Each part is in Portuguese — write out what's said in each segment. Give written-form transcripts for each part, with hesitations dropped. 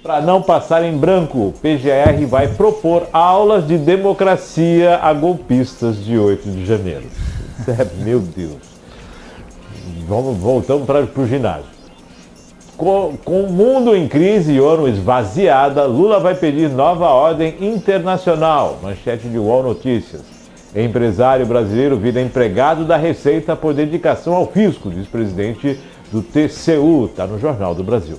Para não passar em branco, PGR vai propor aulas de democracia a golpistas de 8 de janeiro. Meu Deus. Voltamos para o ginásio. Com o mundo em crise e ONU esvaziada, Lula vai pedir nova ordem internacional. Manchete de UOL Notícias. Empresário brasileiro vira empregado da Receita por dedicação ao fisco, diz presidente do TCU. Está no Jornal do Brasil.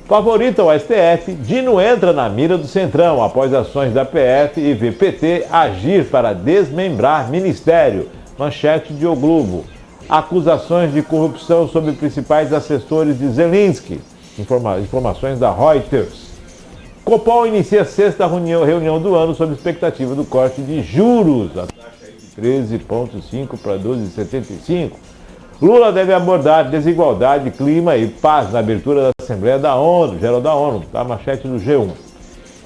Favorita ao STF, Dino entra na mira do Centrão após ações da PF e VPT agir para desmembrar ministério. Manchete de O Globo. Acusações de corrupção sobre principais assessores de Zelensky. Informações da Reuters. Copom inicia a sexta reunião do ano sob expectativa do corte de juros. A taxa é de 13,5 para 12,75. Lula deve abordar desigualdade, clima e paz na abertura da Assembleia da ONU, Geral da ONU, a manchete do G1.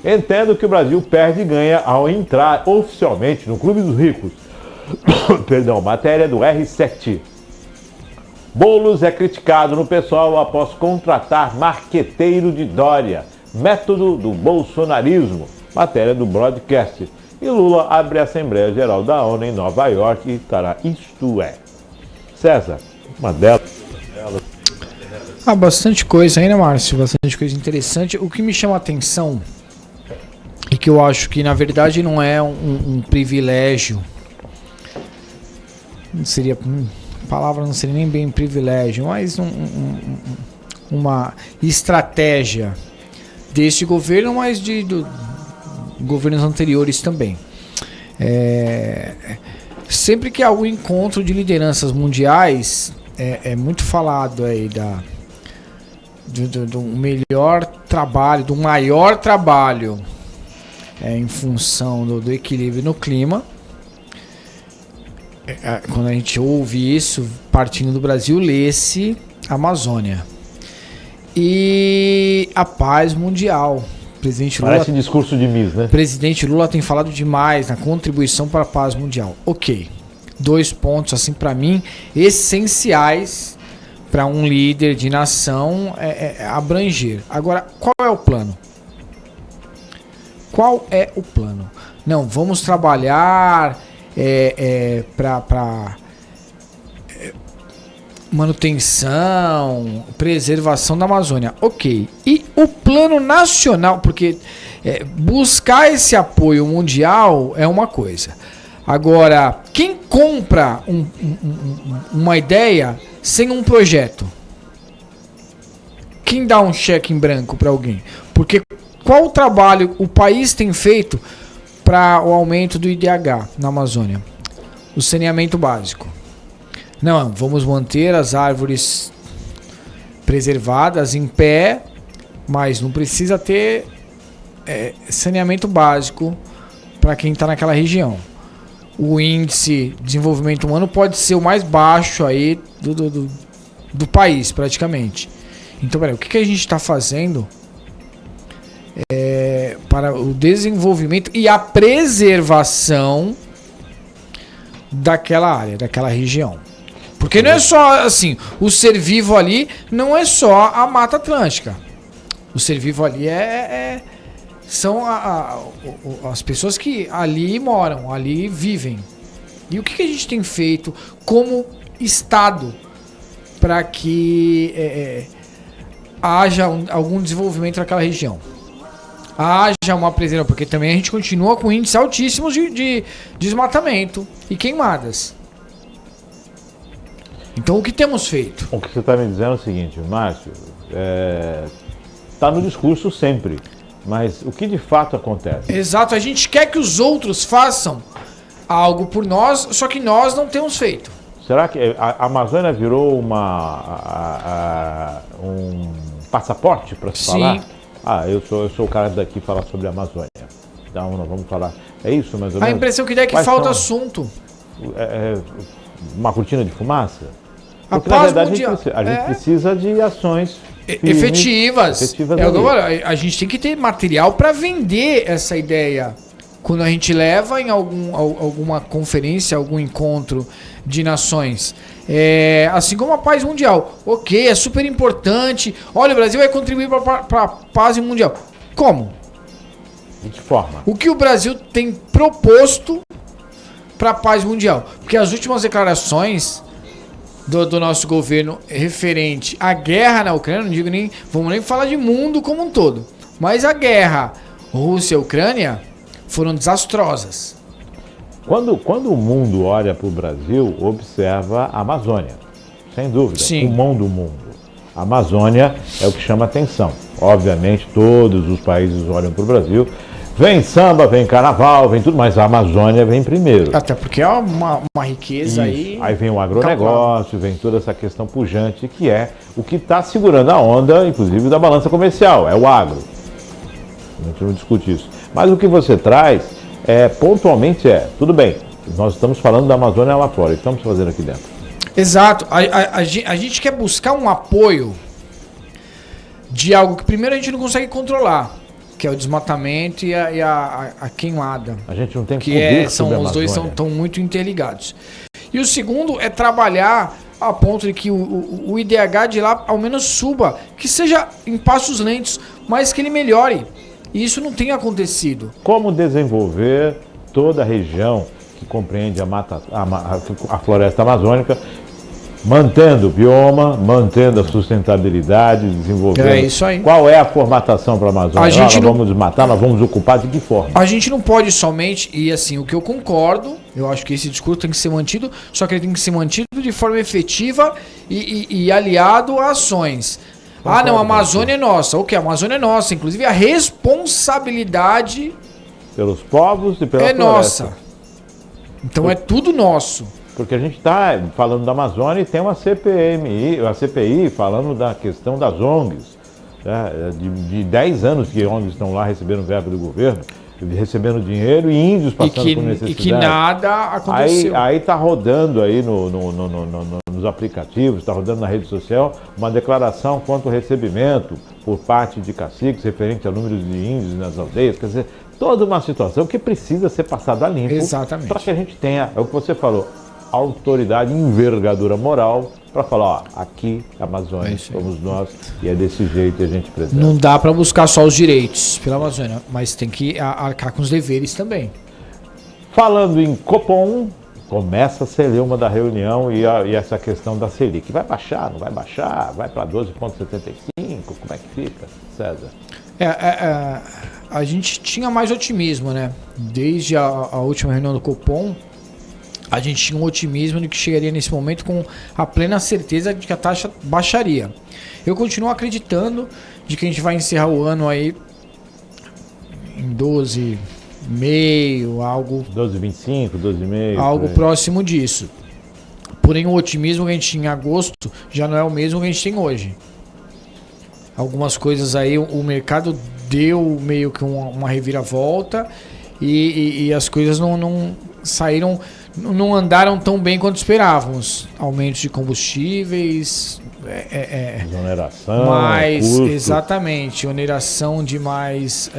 Entendo que o Brasil perde e ganha ao entrar oficialmente no Clube dos Ricos. Perdão, matéria do R7. Boulos é criticado no PSOL após contratar marqueteiro de Dória. Método do bolsonarismo, matéria do Broadcast. E Lula abre a Assembleia Geral da ONU em Nova York e estará Isto É. César, uma delas. Bastante coisa aí, né, Márcio? Bastante coisa interessante. O que me chama a atenção e que eu acho que, na verdade, não é um privilégio. Não seria... A palavra não seria nem bem privilégio, mas uma estratégia deste governo, mas de governos anteriores também. Sempre que há algum encontro de lideranças mundiais, é muito falado aí do melhor trabalho, do maior trabalho em função do equilíbrio no clima. Quando a gente ouve isso, partindo do Brasil, lê-se Amazônia. E a paz mundial. Presidente Lula, parece discurso de Miss, né? Presidente Lula tem falado demais na contribuição para a paz mundial. Ok. 2 pontos, assim, para mim, essenciais para um líder de nação abranger. Agora, qual é o plano? Qual é o plano? Não, vamos trabalhar para manutenção, preservação da Amazônia. Ok. E o plano nacional, porque buscar esse apoio mundial é uma coisa. Agora, quem compra uma ideia sem um projeto? Quem dá um cheque em branco para alguém? Porque qual trabalho o país tem feito para o aumento do IDH na Amazônia? O saneamento básico. Não, vamos manter as árvores preservadas em pé, mas não precisa ter saneamento básico para quem está naquela região. O índice de desenvolvimento humano pode ser o mais baixo aí do país, praticamente. Então, peraí, o que a gente está fazendo para o desenvolvimento e a preservação daquela área, daquela região? Porque não é só assim, o ser vivo ali não é só a Mata Atlântica. O ser vivo ali são as pessoas que ali moram, ali vivem. E o que a gente tem feito como Estado para que haja algum desenvolvimento naquela região? Haja uma preservação, porque também a gente continua com índices altíssimos de desmatamento e queimadas. Então, o que temos feito? O que você está me dizendo é o seguinte, Márcio, está no discurso sempre, mas o que de fato acontece? Exato, a gente quer que os outros façam algo por nós, só que nós não temos feito. Será que a Amazônia virou um passaporte para se falar? Eu sou o cara daqui falar sobre a Amazônia. Então, nós vamos falar. É isso, mais ou menos? A impressão que dá é que falta assunto. Uma cortina de fumaça? Porque, na verdade, a gente precisa de ações efetivas. A gente tem que ter material para vender essa ideia quando a gente leva em alguma conferência, algum encontro de nações, assim como a paz mundial. Ok, é super importante. Olha, o Brasil vai contribuir para a paz mundial. Como? De que forma? O que o Brasil tem proposto para a paz mundial? Porque as últimas declarações do nosso governo referente à guerra na Ucrânia, não digo nem, vamos nem falar de mundo como um todo, mas a guerra Rússia-Ucrânia foram desastrosas. Quando o mundo olha para o Brasil, observa a Amazônia, sem dúvida, Sim. o pulmão do mundo. A Amazônia é o que chama atenção. Obviamente, todos os países olham para o Brasil. Vem samba, vem carnaval, vem tudo, mas a Amazônia vem primeiro. Até porque é uma riqueza Isso. aí. Aí vem o agronegócio, vem toda essa questão pujante, que é o que está segurando a onda, inclusive, da balança comercial, é o agro. A gente não discute isso. Mas o que você traz, pontualmente tudo bem, nós estamos falando da Amazônia lá fora, estamos fazendo aqui dentro. Exato. A gente quer buscar um apoio de algo que primeiro a gente não consegue controlar, que é o desmatamento e a queimada. A gente não tem que poder sobre a os dois Amazônia. estão muito interligados. E o segundo é trabalhar a ponto de que o IDH de lá ao menos suba, que seja em passos lentos, mas que ele melhore. E isso não tem acontecido. Como desenvolver toda a região que compreende a floresta amazônica, mantendo o bioma, mantendo a sustentabilidade, desenvolvendo. É isso aí. Qual é a formatação para a Amazônia? Nós vamos desmatar, nós vamos ocupar de que forma? A gente não pode somente, e assim, o que eu concordo, eu acho que esse discurso tem que ser mantido, só que ele tem que ser mantido de forma efetiva e aliado a ações. Não, a Amazônia é nossa. Ok, a Amazônia é nossa. Inclusive a responsabilidade pelos povos e pela floresta. Nossa. Então é tudo nosso. Porque a gente está falando da Amazônia e tem uma CPI falando da questão das ONGs. Né? De 10 anos que ONGs estão lá recebendo verba do governo, recebendo dinheiro e índios passando por necessidade. E que nada aconteceu. Aí está rodando aí nos aplicativos, está rodando na rede social uma declaração quanto ao recebimento por parte de caciques referente ao número de índios nas aldeias. Quer dizer, toda uma situação que precisa ser passada a limpo. Exatamente. Para que a gente tenha, é o que você falou, autoridade, envergadura moral para falar, aqui a Amazônia somos nós e é desse jeito que a gente preserva. Não dá para buscar só os direitos pela Amazônia, mas tem que arcar com os deveres também. Falando em Copom, começa a ser uma da reunião e essa questão da Selic. Vai baixar, não vai baixar? Vai para 12,75? Como é que fica, César? A gente tinha mais otimismo, né? Desde a última reunião do Copom, a gente tinha um otimismo de que chegaria nesse momento com a plena certeza de que a taxa baixaria. Eu continuo acreditando de que a gente vai encerrar o ano aí em 12,5, algo... 12,25, 12,5... Algo próximo disso. Porém, o otimismo que a gente tinha em agosto já não é o mesmo que a gente tem hoje. Algumas coisas aí, o mercado deu meio que uma reviravolta e as coisas não saíram... Não andaram tão bem quanto esperávamos. Aumentos de combustíveis, oneração, custo. Exatamente, oneração de mais,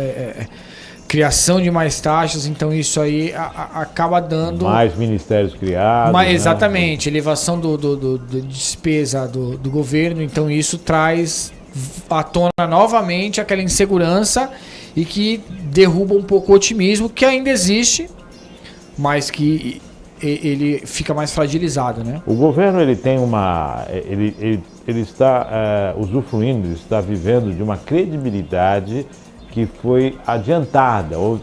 criação de mais taxas, então isso aí acaba dando... Mais ministérios criados. Exatamente, elevação do despesa do governo, então isso traz à tona novamente aquela insegurança e que derruba um pouco o otimismo que ainda existe, mas que... ele fica mais fragilizado, né? O governo ele tem ele está usufruindo, está vivendo de uma credibilidade que foi adiantada, ou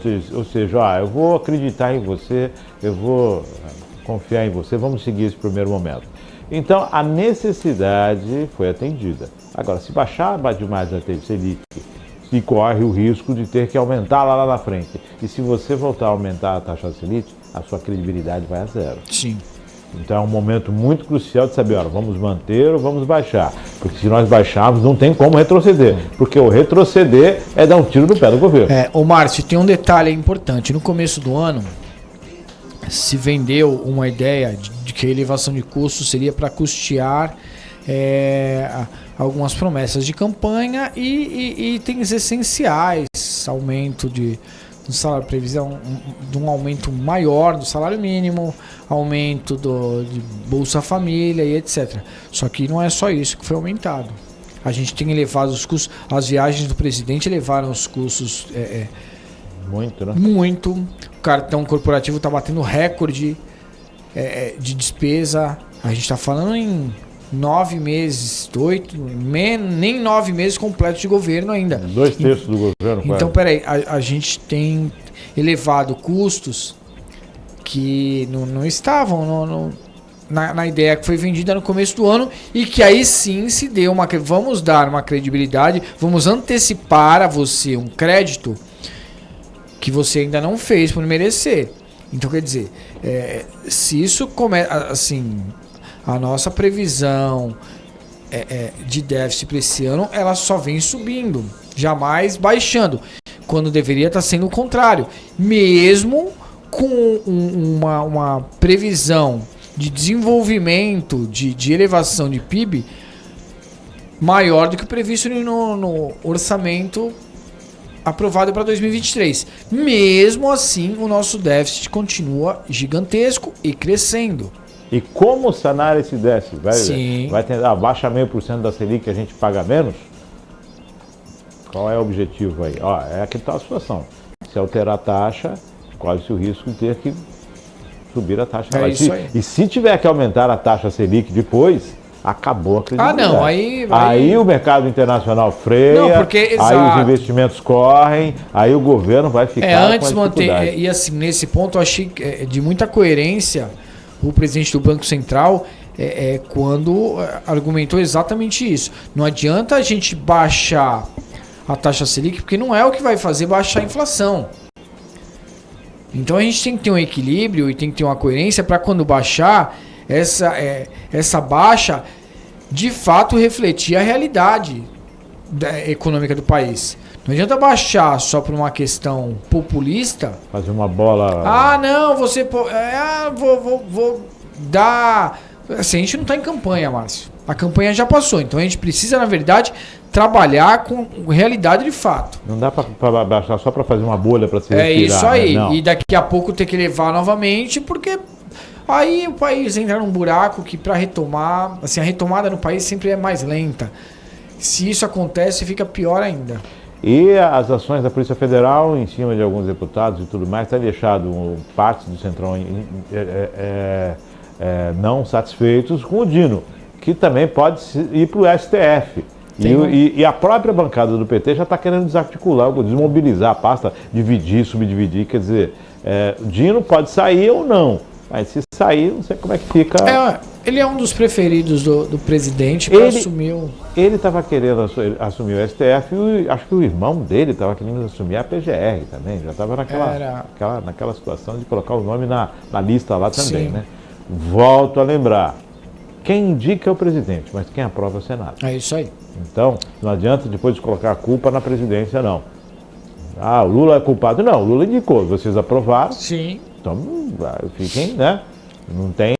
seja, eu vou acreditar em você, eu vou confiar em você, vamos seguir esse primeiro momento. Então a necessidade foi atendida. Agora, se baixar demais a Selic, se corre o risco de ter que aumentar lá na frente. E se você voltar a aumentar a taxa Selic, a sua credibilidade vai a zero. Sim. Então é um momento muito crucial de saber, vamos manter ou vamos baixar. Porque se nós baixarmos, não tem como retroceder. Porque o retroceder é dar um tiro no pé do governo. Ô Márcio, tem um detalhe importante. No começo do ano, se vendeu uma ideia de que a elevação de custos seria para custear algumas promessas de campanha e itens essenciais, aumento do salário, previsão de um aumento maior do salário mínimo, aumento de Bolsa Família e etc. Só que não é só isso que foi aumentado. A gente tem elevado os custos, as viagens do presidente elevaram os custos muito, né? Muito. O cartão corporativo está batendo recorde de despesa. A gente está falando em 9 meses, 8, nem 9 meses completos de governo ainda. 2/3 do governo. Então, peraí, a gente tem elevado custos que não estavam na ideia que foi vendida no começo do ano e que aí sim se deu vamos dar uma credibilidade, vamos antecipar a você um crédito que você ainda não fez por merecer. Então, quer dizer, se isso começa assim, a nossa previsão de déficit para esse ano, ela só vem subindo, jamais baixando, quando deveria estar sendo o contrário. Mesmo com uma previsão de desenvolvimento, de elevação de PIB maior do que o previsto no orçamento aprovado para 2023. Mesmo assim, o nosso déficit continua gigantesco e crescendo. E como sanar esse déficit? Vai tentar baixa 0,5% da Selic que a gente paga menos? Qual é o objetivo aí? É aqui está a situação. Se alterar a taxa, corre-se o risco de ter que subir a taxa. E se tiver que aumentar a taxa Selic depois, acabou a credibilidade. Aí o mercado internacional freia, aí os investimentos correm, aí o governo vai ficar antes com a dificuldade. E assim, nesse ponto eu achei de muita coerência o presidente do Banco Central quando argumentou exatamente isso. Não adianta a gente baixar a taxa Selic, porque não é o que vai fazer baixar a inflação. Então a gente tem que ter um equilíbrio e tem que ter uma coerência para quando baixar, essa baixa de fato refletir a realidade econômica do país. Não adianta baixar só por uma questão populista. Fazer uma bola... não, você... vou dar... Assim, a gente não está em campanha, Márcio. A campanha já passou. Então a gente precisa, na verdade, trabalhar com realidade de fato. Não dá para baixar só para fazer uma bolha para se respirar. Isso aí. Né? E daqui a pouco ter que levar novamente, porque aí o país entra num buraco que para retomar... Assim, a retomada no país sempre é mais lenta. Se isso acontece, fica pior ainda. E as ações da Polícia Federal em cima de alguns deputados e tudo mais, tem deixado parte do Centrão não satisfeitos com o Dino, que também pode ir para o STF. E a própria bancada do PT já está querendo desarticular, desmobilizar a pasta, dividir, subdividir. Quer dizer, Dino pode sair ou não, mas se sair, não sei como é que fica. Ele é um dos preferidos do presidente para assumir o... Ele estava querendo assumir o STF e acho que o irmão dele estava querendo assumir a PGR também. Já estava naquela situação de colocar o nome na lista lá também, né? Volto a lembrar, quem indica é o presidente, mas quem aprova é o Senado. É isso aí. Então, não adianta depois de colocar a culpa na presidência, não. O Lula é culpado. Não, o Lula indicou, vocês aprovaram. Sim. Então, fiquem, né? Não tem...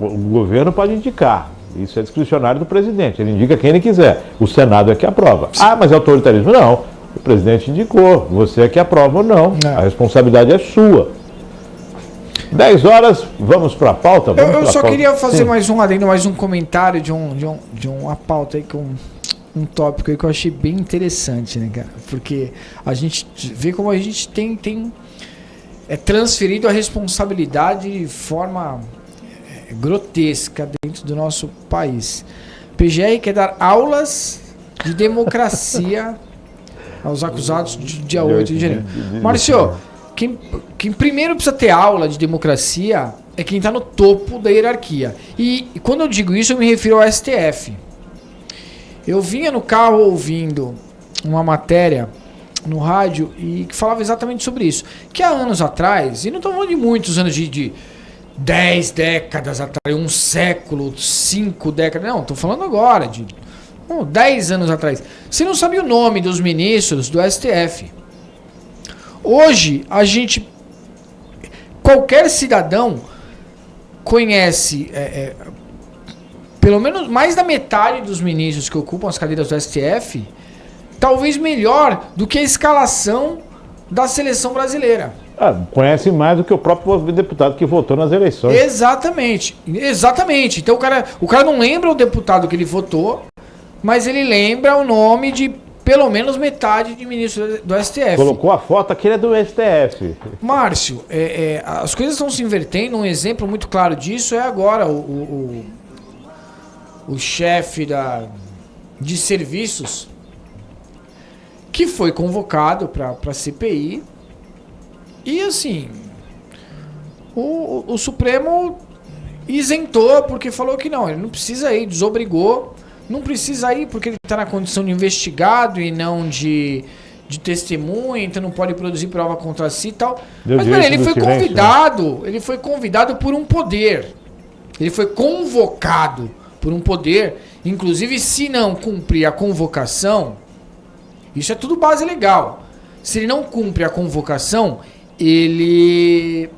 o governo pode indicar. Isso é discricionário do presidente. Ele indica quem ele quiser. O Senado é que aprova. Mas é autoritarismo? Não. O presidente indicou. Você é que aprova ou não. A responsabilidade é sua. 10 horas, vamos para a pauta? Eu só queria fazer mais um adendo, mais um comentário de uma pauta aí com um tópico aí que eu achei bem interessante, né, cara? Porque a gente vê como a gente tem transferido a responsabilidade de forma grotesca dentro do nosso país. PGR quer dar aulas de democracia aos acusados de dia 8 de janeiro. Márcio, quem primeiro precisa ter aula de democracia é quem está no topo da hierarquia. E quando eu digo isso, eu me refiro ao STF. Eu vinha no carro ouvindo uma matéria no rádio e que falava exatamente sobre isso. Que há anos atrás, e não estou falando de muitos anos, de 10 décadas atrás, um século, 5 décadas, não, estou falando agora, de 10 anos atrás. Você não sabia o nome dos ministros do STF. Hoje, qualquer cidadão conhece pelo menos mais da metade dos ministros que ocupam as cadeiras do STF talvez melhor do que a escalação da seleção brasileira. Conhece mais do que o próprio deputado que votou nas eleições. Exatamente. Então o cara não lembra o deputado que ele votou, mas ele lembra o nome de pelo menos metade de ministro do STF. Colocou a foto, aquele é do STF. Márcio, as coisas estão se invertendo. Um exemplo muito claro disso é agora o chefe de serviços que foi convocado para a CPI. E assim, o Supremo isentou porque falou que não, ele não precisa ir, desobrigou. Não precisa ir porque ele está na condição de investigado e não de testemunha, então não pode produzir prova contra si e tal. Mas ele foi convidado, ele foi convidado por um poder. Ele foi convocado por um poder. Inclusive, se não cumprir a convocação, isso é tudo base legal. Se ele não cumpre a convocação, ele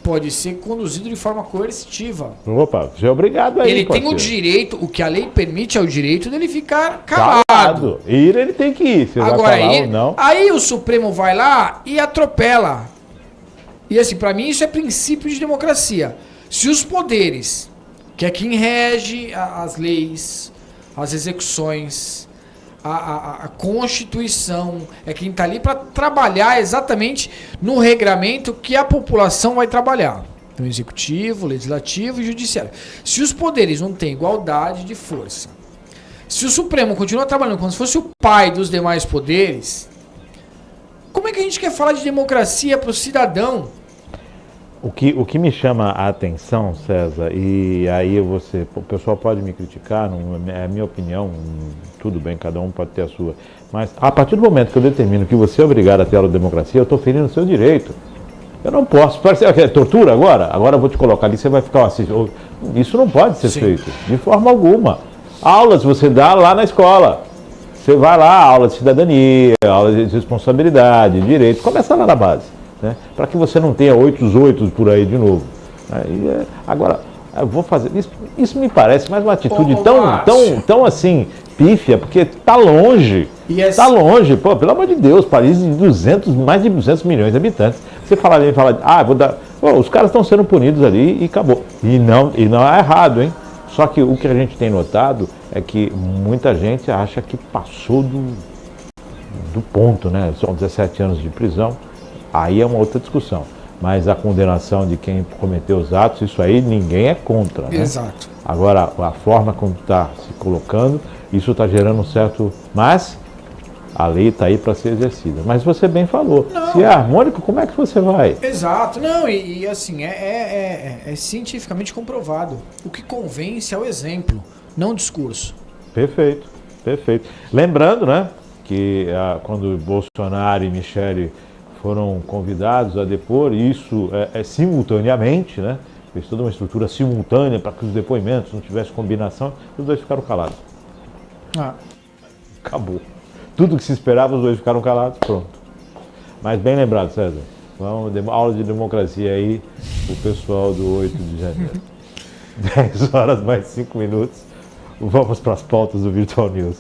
pode ser conduzido de forma coercitiva. Opa, você é obrigado aí. Ele tem o direito, o que a lei permite é o direito dele ficar calado. Ir, ele tem que ir, se agora vai falar ou não. Aí o Supremo vai lá e atropela. E assim, pra mim isso é princípio de democracia. Se os poderes, que é quem rege as leis, as execuções, a Constituição, é quem está ali para trabalhar exatamente no regramento que a população vai trabalhar. Então, executivo, legislativo e judiciário. Se os poderes não têm igualdade de força, se o Supremo continua trabalhando como se fosse o pai dos demais poderes, como é que a gente quer falar de democracia para o cidadão? O que me chama a atenção, César, e aí o pessoal pode me criticar, não é a minha opinião, tudo bem, cada um pode ter a sua, mas a partir do momento que eu determino que você é obrigado a ter aula de democracia, eu estou ferindo o seu direito. Eu não posso. Parece que é tortura agora? Agora eu vou te colocar ali, você vai ficar assistindo. Isso não pode ser feito, de forma alguma. Aulas você dá lá na escola. Você vai lá, aula de cidadania, aula de responsabilidade, direito, começa lá na base. Né? Para que você não tenha 8 por aí de novo. Agora, eu vou fazer. Isso me parece mais uma atitude tão assim, pífia, porque está longe. Está longe. Pô, pelo amor de Deus, país de mais de 200 milhões de habitantes. Você fala, vou dar. Pô, os caras estão sendo punidos ali e acabou. E não é errado, hein? Só que o que a gente tem notado é que muita gente acha que passou do ponto, né? São 17 anos de prisão. Aí é uma outra discussão. Mas a condenação de quem cometeu os atos, isso aí ninguém é contra. Né? Exato. Agora, a forma como está se colocando, isso está gerando um certo... Mas a lei está aí para ser exercida. Mas você bem falou. Não. Se é harmônico, como é que você vai? Exato. Não, e assim, é cientificamente comprovado. O que convence é o exemplo, não o discurso. Perfeito, perfeito. Lembrando, né, que quando Bolsonaro e Michele foram convidados a depor, isso simultaneamente, né? Fez toda uma estrutura simultânea para que os depoimentos não tivessem combinação, os dois ficaram calados. Acabou. Tudo que se esperava, os dois ficaram calados, pronto. Mas bem lembrado, César. Vamos, aula de democracia aí, o pessoal do 8 de janeiro. 10 horas mais 5 minutos. Vamos para as pautas do Virtual News.